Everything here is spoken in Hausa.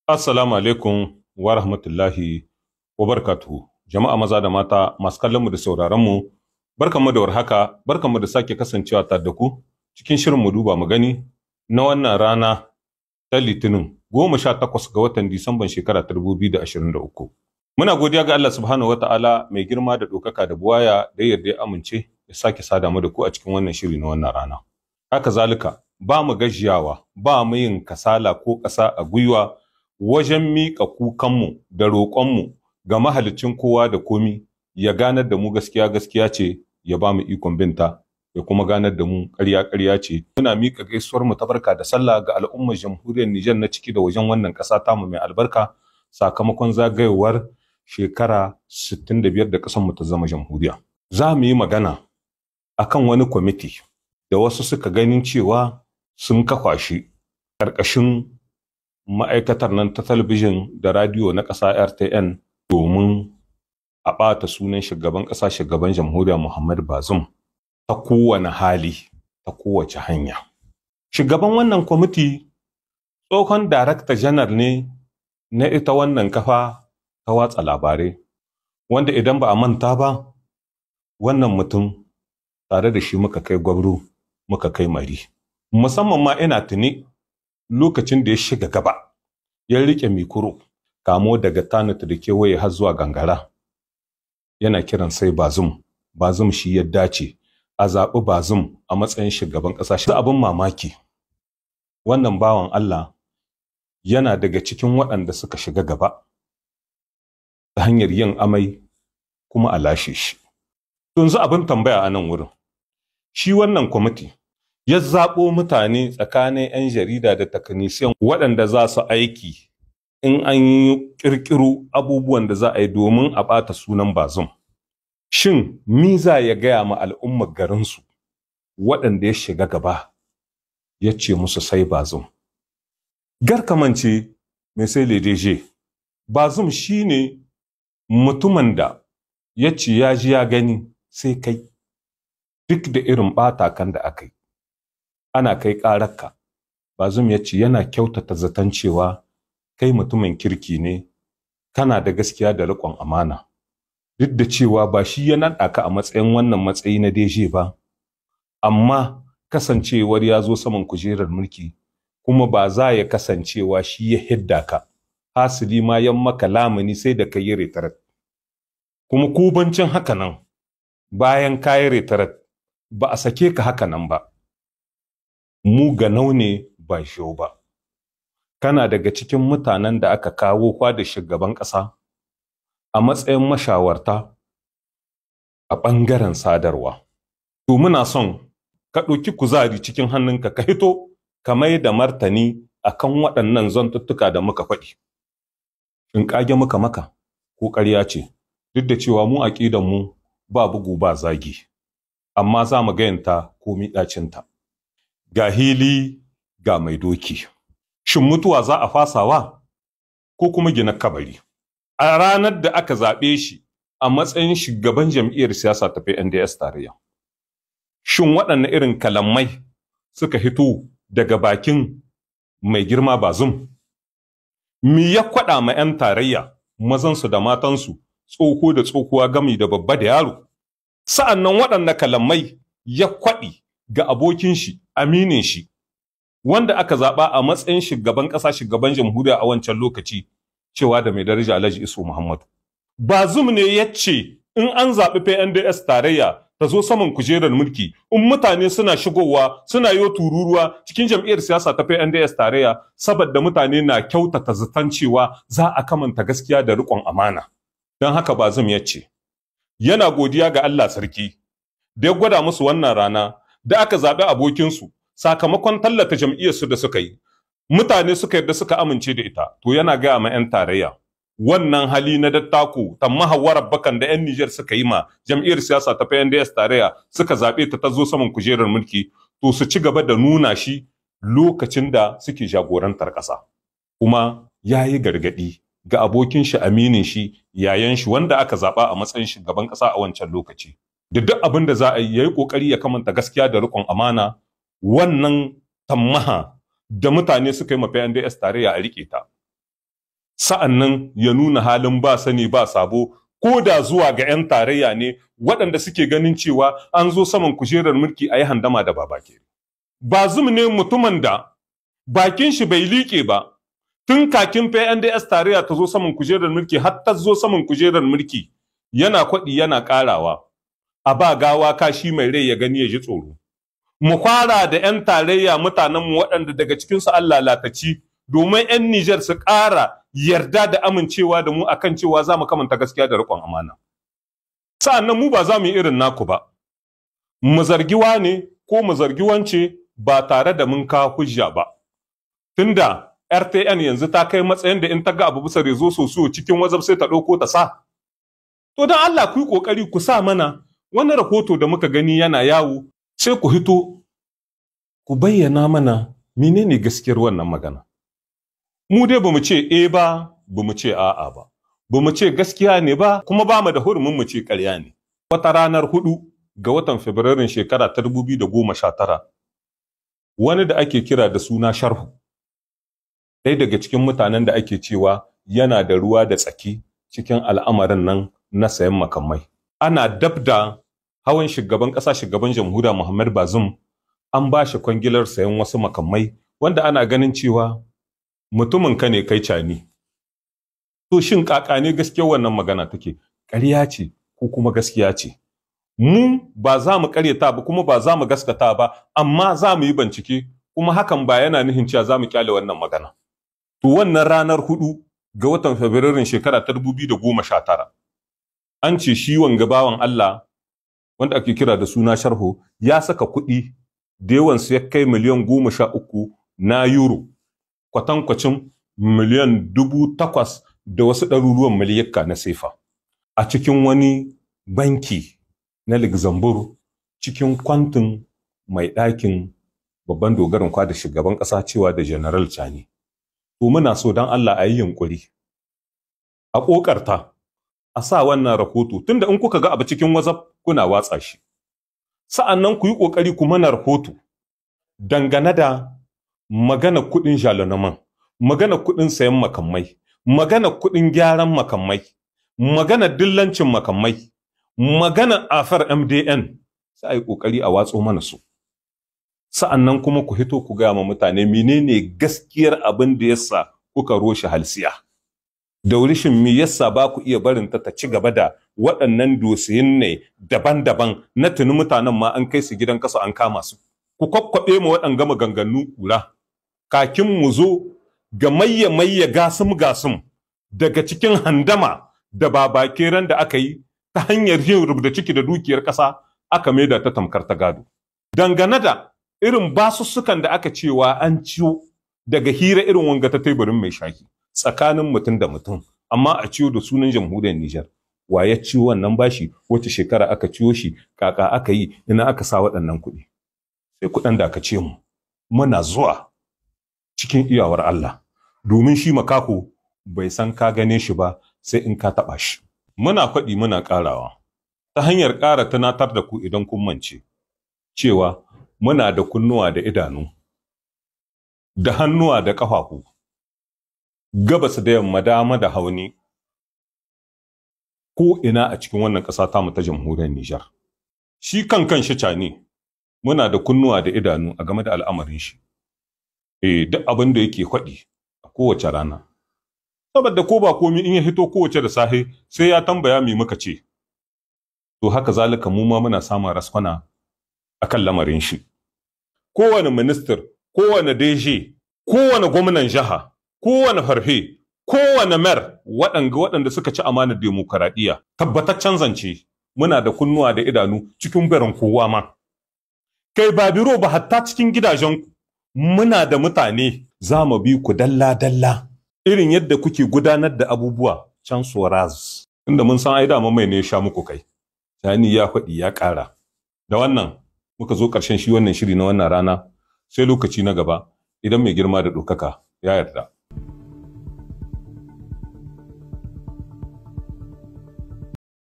Assalamu alaikum wa rahmatullahi wa barakatuhu. Jama'a maza da mata masu kallon mu da sauraron mu, barkanmu da warhaka, barkanmu da sake kasancewa tare da ku cikin shirin mu duba mu gani na wannan rana ta Litinin 18 ga watan Disamban shekara ta 2023. Muna godiya ga Allah subhanahu wa ta'ala mai girma da ɗaukaka da buwaya da yarda ya amince ya sake sada mu da ku a cikin wannan shiri na wannan rana. Haka zalika ba mu gajiyawa, ba mu yin kasala ko ƙasa a gwiwa wajen miƙa kukanmu da roƙonmu ga mahalicin kowa da komi ya ganar da mu gaskiya gaskiya ce ya ba mu ikon binta ya kuma ganar da mu ƙarya ƙarya ce. Muna miƙa gaisuwar mu ta barka da sallah ga al'ummar jamhuriyar Nijar na ciki da wajen wannan ƙasa tamu mai albarka sakamakon zagayowar shekara 65 da ƙasar mu ta zama jamhuriya. Za mu yi magana akan wani kwamiti da wasu suka ganin cewa sun kafa shi ƙarƙashin ma'aikatar nan ta talabijin da radiyo na ƙasa RTN domin a ɓata sunan shugaban ƙasa shugaban jamhuriya Muhammad Bazoum ta kowane hali ta kowace hanya. Shugaban wannan kwamiti tsohon darakta janar ne na ita wannan kafa ta watsa labarai wanda idan ba a manta ba wannan mutum tare da shi muka kai gwabro muka kai mari. Musamman ma ina tuni lokacin da ya shiga gaba ya rike mikro kamo daga tanata da kewaye har zuwa gangara yana kiran sai Bazoum shi ya dace a zaɓi Bazoum a matsayin shugaban ƙasa. Shi abin mamaki wannan bawan Allah yana daga cikin waɗanda suka shiga gaba ta hanyar yin amai kuma a lashe shi. Yanzu abin tambaya a nan wurin shi wannan kwamiti ya zaɓo mutane tsakanin 'yan jarida da takanisiyan waɗanda za su aiki in an yi ƙirƙiro abubuwan da za a yi domin a ɓata sunan Bazoum. Shin mi za ya gaya ma al'ummar garinsu waɗanda ya shiga gaba ya ce musu sai Bazoum? Garkamance mai sai ledeje Bazoum shi ne mutumin da ya ce ya ji ya gani sai kai duk da irin ɓata kan da aka yi. Ana kai ƙararka. Bazoum ya ce yana kyautata zaton cewa kai mutumin kirki ne, kana da gaskiya da riƙon amana. Duk da cewa ba shi ya naɗa ka a matsayin wannan matsayi na DG ba, amma kasancewar ya zo saman kujerar mulki kuma ba za ya kasancewa shi ya hidda ka. Hasili ma yan maka lamuni sai da ka yi retarat. Kuma kubancin haka nan bayan ka yi retarat ba a sake ka haka nan ba. Mu ganau ne ba shau ba. Kana daga cikin mutanen da aka kawo kwa da shugaban ƙasa a matsayin mashawarta a ɓangaren sadarwa. To muna son ka ɗauki kuzari cikin hannunka ka hito ka mai da martani akan waɗannan zantuttuka da muka faɗi. In ƙage muka maka ko ƙarya ce, duk da cewa mu aƙidan mu ba bugu ba zagi, amma za mu gayanta ko miɗacinta. Ga hili ga mai doki. Shin mutuwa za a fasawa ko kuma gina kabari? A ranar da aka zaɓe shi a matsayin shugaban jam'iyyar siyasa ta PNDS tarayya. Shin waɗanne irin kalamai suka hito daga bakin mai girma Bazoum? Me ya kwaɗa ma 'yan tarayya mazansu da matansu, tsoho da tsohuwa gami da babba da yaro? Sa'an nan waɗanne kalamai ya kwaɗi ga abokin shi, aminin shi, wanda aka zaɓa a matsayin shugaban ƙasa shugaban jamhuriya a wancan lokaci cewa da mai daraja Alhaji Isu Muhammadu. Bazoum ne ya ce in an zaɓi PNDS tarayya ta zo saman kujerar mulki in mutane suna shigowa suna yo tururuwa cikin jam'iyyar siyasa ta PNDS tarayya saboda mutane na kyautata zaton cewa za a kamanta gaskiya da riƙon amana. Don haka Bazoum ya ce yana godiya ga Allah sarki da ya gwada musu wannan rana da aka zaɓi abokinsu sakamakon tallata jam'iyyarsu da suka yi. Mutane suka yarda suka amince da ita, to yana gaya ma 'yan tarayya. Wannan hali na dattako ta muhawarar bakan da 'yan Nijar suka yi ma jam'iyyar siyasa ta PNDS tarayya suka zaɓe ta zo saman kujerar mulki, to su ci gaba da nuna shi lokacin da suke jagorantar ƙasa. Kuma ya yi gargaɗi ga abokin shi aminin shi yayan shi wanda aka zaɓa a matsayin shugaban ƙasa a wancan lokaci. Da duk abin da za a yi ya yi ƙoƙari ya kamanta gaskiya da riƙon amana. Wannan tammaha da mutane suka yi ma PNDS tarayya a riƙe ta. sa'annan ya nuna halin ba sani ba sabo, ko da zuwa ga 'yan tarayya ne waɗanda suke ganin cewa an zo saman kujerar mulki a yi handama da Babakere. Bazum ne mutumin da bakin shi bai liƙe ba, tun kakin PNDS tarayya ta zo saman kujerar mulki har ta zo saman kujerar mulki yana kwaɗi yana ƙarawa, a ba gawa kashi mai rai ya gani ya ji tsoro. Mu fara da 'yan tarayya mutanenmu waɗanda daga cikinsu Allah lataci, domin 'yan Nijar su ƙara yarda da amincewa da mu akan cewa za mu kamanta gaskiya da riƙon amana. Sa'annan mu ba za mu yi irin naku ba, mu zargi wane ko mu zargi wance ba tare da mun kawo hujja ba. Tunda RTN yanzu ta kai matsayin da in ta ga abu bisa rezo sosiyo cikin WhatsApp sai ta ɗauko ta sa. To don Allah ku yi ƙoƙari ku sa mana wani rahoto da muka gani yana yawo, sai ku hito ku bayyana mana menene gaskiyar wannan magana. Mu dai bamu ce ba, bamu ce a'a ba, bamu ce gaskiya ne ba, kuma ba mu da hurumin mu ce ƙarya ne. Wata ranar 4 ga watan Fabrairun shekara ta 2019, wani da ake kira da suna Sharhu, ɗaya daga cikin mutanen da ake cewa yana da ruwa da tsaki cikin al'amarin nan na sayan makamai. Ana dab da hawan shugaban ƙasa, shugaban jamhuriya Muhammad Bazum, an ba shi kwangilar sayan wasu makamai wanda ana ganin cewa mutumin ka ne kai cani. To shin kaka ne gaskiyar wannan magana take? Ƙarya ce ko kuma gaskiya ce? Mu ba za mu ƙaryata ba kuma ba za mu gaskata ba, amma za mu yi bincike, kuma hakan ba yana nufin cewa za mu kyale wannan magana. To wannan ranar 4 ga watan Fabrairun shekara ta 2019, an ce shi wanga bawan Allah wanda ake kira da suna Sharho ya saka kuɗi da yawansu ya kai miliyan 13 na euro, kwatankwacin miliyan 8,000 da wasu ɗaruruwan miliyakka na sefa, a cikin wani banki na Luxembourg, cikin kwantin mai ɗakin babban dogaran da shugaban ƙasa cewa da General Chani. To muna so don Allah a yi yunƙuri, a ƙoƙarta, a sa wannan rahoto, tunda in kuka ga abu cikin WhatsApp kuna watsa shi. Sa'annan ku yi ƙoƙari ku mana rahoto dangane da magana kuɗin jalonaman, magana kuɗin sayan makamai, magana kuɗin gyaran makamai, magana dillancin makamai, magana afar MDN, sai a yi ƙoƙari a watso mana su. Sa'annan kuma ku hito ku gaya ma mutane menene gaskiyar abin da yasa kuka roshe halsiya. Da rishin me yasa ba ku iya barin ta ci gaba da waɗannan dosiyin ne daban-daban na tuni mutanen ma an kai su gidan kasa an kama su. Ku kwakwaɓe mu waɗanga maganganu kura, kakin mu zo ga mayya gasum daga cikin handama da babakeren da aka yi ta hanyar yin rubda ciki da dukiyar ƙasa aka maida ta tamkar ta gado. Dangane da irin basussukan da aka cewa an ciwo daga hira irin wanga ta teburin mai shaki tsakanin mutum da mutum, amma a ciwo da sunan jamhuriyar Nijar. Wa ya ciwo wannan bashi, wace shekara aka ciwo shi, kaka aka yi, ina aka sa waɗannan kuɗi. Sai kuɗin da aka ce mu muna zuwa cikin iyawar Allah, domin shi makako bai san ka gane shi ba sai in ka taɓa shi. Muna faɗi muna ƙarawa ta hanyar ƙara tunatar da ku idan kun mance cewa muna da kunnuwa da idanu da hannuwa da ƙafafu, gabas da yamma, dama da hauni, ko ina a cikin wannan ƙasa tamu ta jamhuriyar Nijar. Shi kan shi Chani muna da kunnuwa da idanu a game da al'amarin shi. Duk abin da yake faɗi a kowace rana. Saboda ko ba komi in ya hito kowace da safe sai ya tambaya me muka ce. To haka zalika mu ma muna samun raskwana akan lamarin shi. Kowane minister, kowane DG, kowane gwamnan jiha, kowane farfe, kowane mayor, waɗanda suka ci amanar demokaradiyya, tabbataccen zance muna da kunnuwa da idanu cikin barin kowa ma. Kai ba biro ba, hatta cikin gidajenku muna da mutane, za mu bi ku dalla-dalla irin yadda kuke gudanar da abubuwa can soraz. Inda mun san ai dama mai ne ya sha muku kai. Chani ya faɗi ya ƙara. Da wannan muka zo ƙarshen shi wannan shiri na wannan rana, sai lokaci na gaba idan mai girma da ɗaukaka ya yarda.